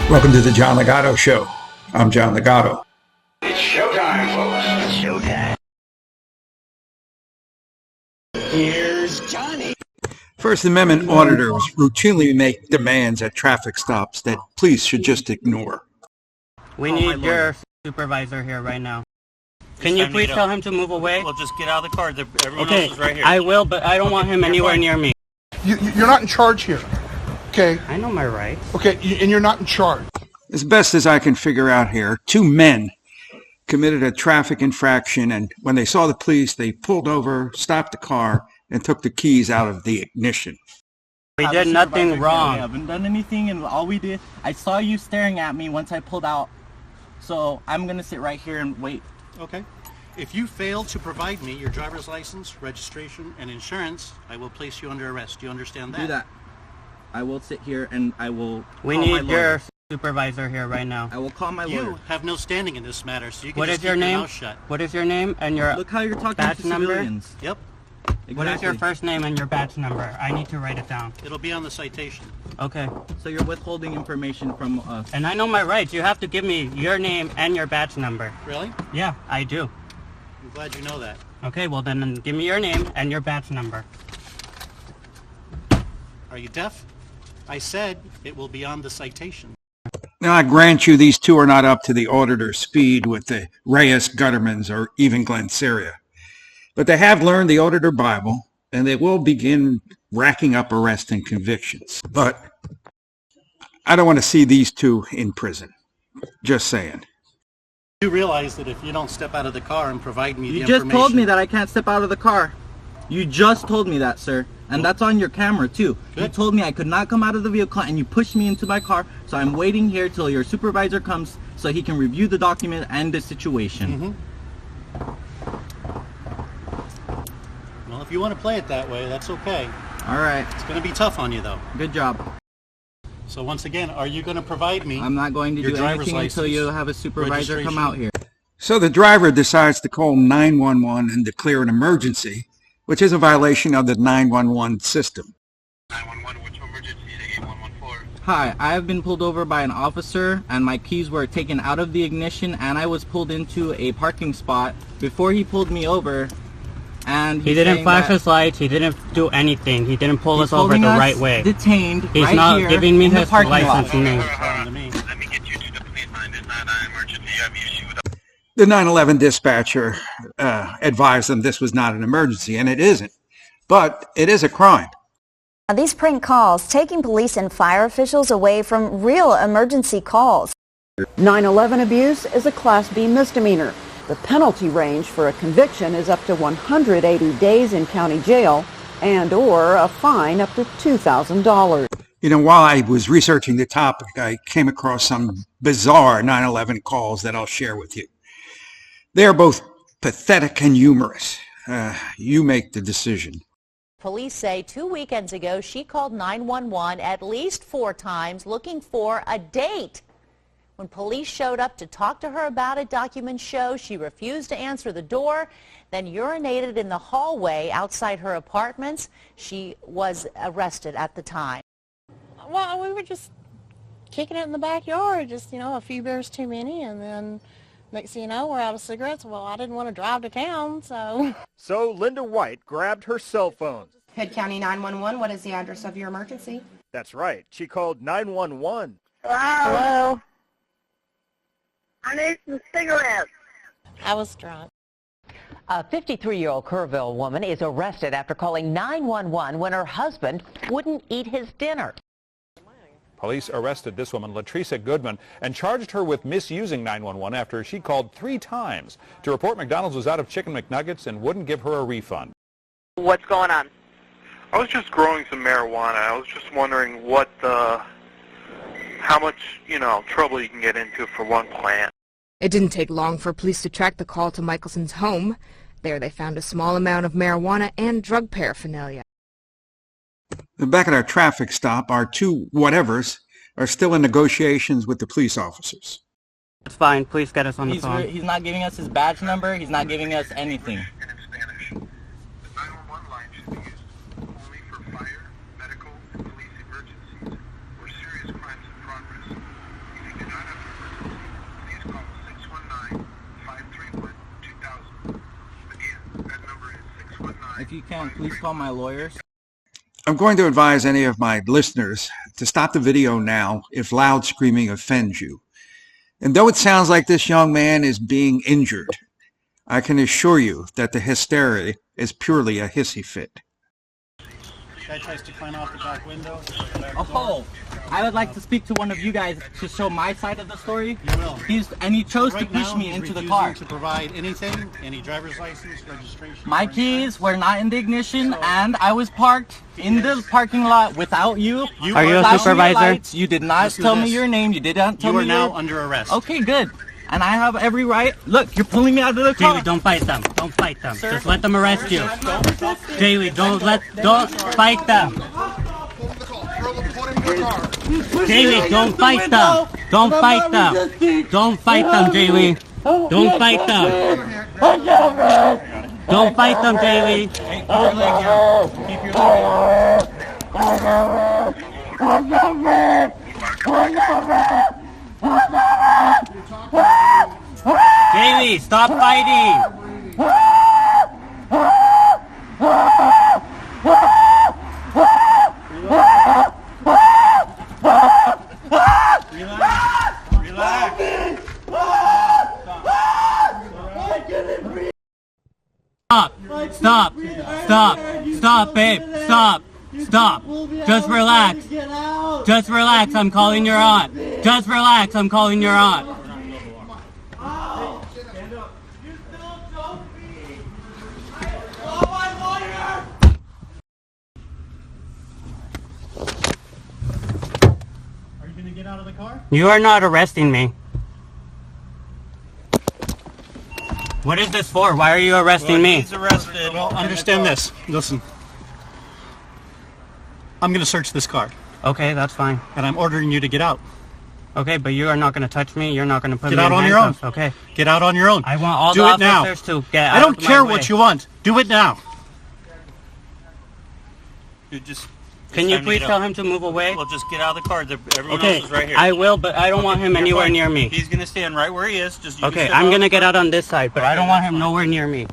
Welcome to the John Ligato Show. I'm John Ligato. It's showtime, folks. It's showtime. Here's Johnny. First Amendment auditors routinely make demands at traffic stops that police should just ignore. We need your supervisor here right now. Can you please tell him to move away? Well, just get out of the car. Everyone else is right here. I will, but I don't want him anywhere near me. You're not in charge here, okay? I know my rights. Okay, and you're not in charge. As best as I can figure out here, two men committed a traffic infraction, and when they saw the police, they pulled over, stopped the car, and took the keys out of the ignition. We did nothing wrong. I haven't done anything, and all we did, I saw you staring at me once I pulled out, so I'm going to sit right here and wait. Okay. If you fail to provide me your driver's license, registration, and insurance, I will place you under arrest. Do you understand that? Do that. I will sit here and I will We need your supervisor here right now. I will call my lawyer. You have no standing in this matter, so you can What just is your keep your name? mouth shut. What is your name and your Look how you're talking badge to number? civilians. Yep. Exactly. What is your first name and your badge number? I need to write it down. It'll be on the citation. Okay. So you're withholding information from us. And I know my rights. You have to give me your name and your badge number. Really? Yeah, I do. I'm glad you know that. Okay, well then give me your name and your badge number. Are you deaf? I said it will be on the citation. Now, I grant you these two are not up to the auditor's speed with the Reyes Guttermans or even Glenn Syria. But they have learned the Auditor Bible, and they will begin racking up arrests and convictions. But I don't want to see these two in prison. Just saying. You realize that if you don't step out of the car and provide me the You information... just told me that I can't step out of the car. You just told me that, sir. And that's on your camera, too. Good. You told me I could not come out of the vehicle, and you pushed me into my car, so I'm waiting here till your supervisor comes so he can review the document and the situation. Well, if you want to play it that way, that's okay. All right. It's going to be tough on you, though. Good job. So once again, are you going to provide me I'm not going to your do driver's anything until license, you have a supervisor come out here. So the driver decides to call 911 and declare an emergency, which is a violation of the 911 system. 911, which emergency is 8114? Hi, I have been pulled over by an officer and my keys were taken out of the ignition and I was pulled into a parking spot before he pulled me over. And He didn't flash his lights. He didn't do anything. He didn't pull us over the right way. Detained. He's right not here giving me in the his parking license lot. name. Let me get you to the police line. It's not an emergency. You have issue with The 911 dispatcher advised them this was not an emergency, and it isn't. But it is a crime. Now, these prank calls taking police and fire officials away from real emergency calls. 9/11 abuse is a Class B misdemeanor. The penalty range for a conviction is up to 180 days in county jail and/or a fine up to $2,000. You know, while I was researching the topic, I came across some bizarre 911 calls that I'll share with you. They are both pathetic and humorous. You make the decision. Police say 2 weekends ago she called 911 at least 4 times looking for a date. When police showed up to talk to her about it, documents show she refused to answer the door, then urinated in the hallway outside her apartments. She was arrested at the time. Well, we were just kicking it in the backyard, just, you know, a few beers too many, and then next thing you know, we're out of cigarettes. Well, I didn't want to drive to town, so... So Linda White grabbed her cell phone. Hood County 911, what is the address of your emergency? That's right. She called 911. Hello? I need some cigarettes. I was drunk. A 53-year-old Kerrville woman is arrested after calling 911 when her husband wouldn't eat his dinner. Police arrested this woman, Latricia Goodman, and charged her with misusing 911 after she called 3 times to report McDonald's was out of chicken McNuggets and wouldn't give her a refund. What's going on? I was just growing some marijuana. I was just wondering how much, trouble you can get into for one plant. It didn't take long for police to track the call to Michelson's home. There they found a small amount of marijuana and drug paraphernalia. Back at our traffic stop, our two whatevers are still in negotiations with the police officers. It's fine. Please get us on the phone. He's not giving us his badge number. He's not giving us anything. And in Spanish. The 911 line should be used only for fire, medical, and police emergencies or serious crimes in progress. You you can, please call my lawyers. I'm going to advise any of my listeners to stop the video now if loud screaming offends you. And though it sounds like this young man is being injured, I can assure you that the hysteria is purely a hissy fit. Guy tries to climb out the back window. Oh, I would like to speak to one of you guys to show my side of the story. You will. He chose to push me into the car. To provide anything, any driver's license, registration. My keys were not in the ignition, and I was parked in the parking lot without you. Are you a supervisor? You did not tell me your name. You did not tell me. You are now under arrest. Okay, good. And I have every right. Look, you're pulling me out of the car. Jaylee, don't fight them. Don't fight them. Sir? Just let them arrest you. Jaylee, don't fight them. Jaylee, don't fight them. Don't fight them. Don't fight them, Jaylee. Don't fight them. Don't fight them, Jaylee. Keep your leg down. Jaylee, stop fighting. Stop, babe, stop. Just relax. Just relax, I'm calling your aunt. Just relax, I'm calling your aunt. Are you going to get out of the car? You are not arresting me. What is this for? Why are you arresting me? He's arrested. Well, understand this. Listen. I'm going to search this car. Okay, that's fine. And I'm ordering you to get out. Okay, but you are not going to touch me. You're not going to put me in handcuffs. Get out on your own. Okay. Get out on your own. I want all the officers to get out. I don't care what you want. Do it now. Can you please tell him to move away? Well, just get out of the car. Everyone else is right here. I will, but I don't want him anywhere near me. He's going to stand right where he is. Okay, I'm going to get out on this side, but I don't want him nowhere near me.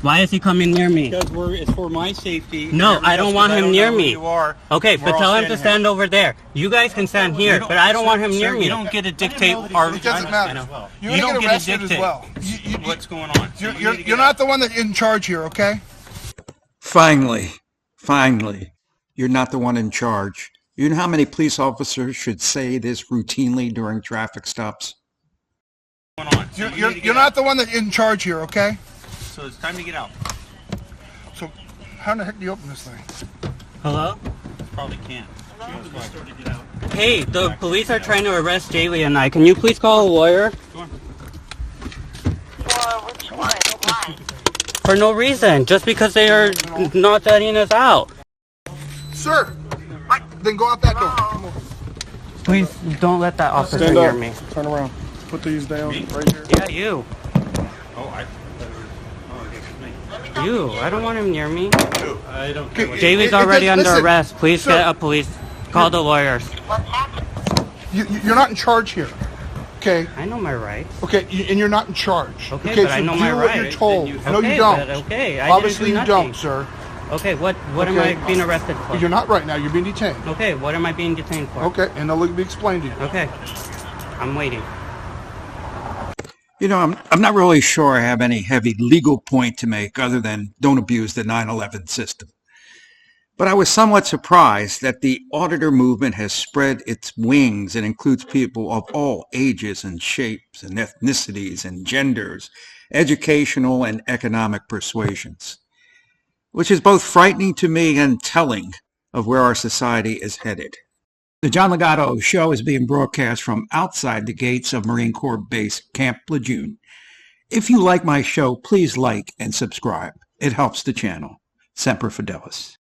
Why is he coming near me? Because it's for my safety. No, I don't want him near me. Okay, but tell him to stand over there. You guys can stand here, but I don't want him near me. You don't get to dictate our... It doesn't matter. You don't get to dictate what's going on. You're not the one that's in charge here, okay? Finally, you're not the one in charge. You know how many police officers should say this routinely during traffic stops? You're not the one that's in charge here, okay? So it's time to get out. So how the heck do you open this thing? Hello? Probably can't. Hey, the police are trying to arrest Jaylee and I. Can you please call a lawyer? For no reason, just because they are not letting us out. Sir, then go out that door. Come on. Please don't let that officer near me. Turn around. Put these down right here. Yeah, you. You. I don't want him near me. I don't care. Jaylee's already under arrest. Please get a police. Call the lawyers. You're not in charge here. Okay. I know my rights. Okay, and you're not in charge. Okay, but so I know my do rights. what you're told. No, you Okay, don't. but okay, I Obviously, didn't you do don't, sir. Okay, what am I being arrested for? You're not right now. You're being detained. Okay, what am I being detained for? Okay, and it'll be explained to you. Okay, I'm waiting. You know, I'm not really sure I have any heavy legal point to make other than don't abuse the 9/11 system. But I was somewhat surprised that the auditor movement has spread its wings and includes people of all ages and shapes and ethnicities and genders, educational and economic persuasions, which is both frightening to me and telling of where our society is headed. The John Ligato Show is being broadcast from outside the gates of Marine Corps Base Camp Lejeune. If you like my show, please like and subscribe. It helps the channel. Semper Fidelis.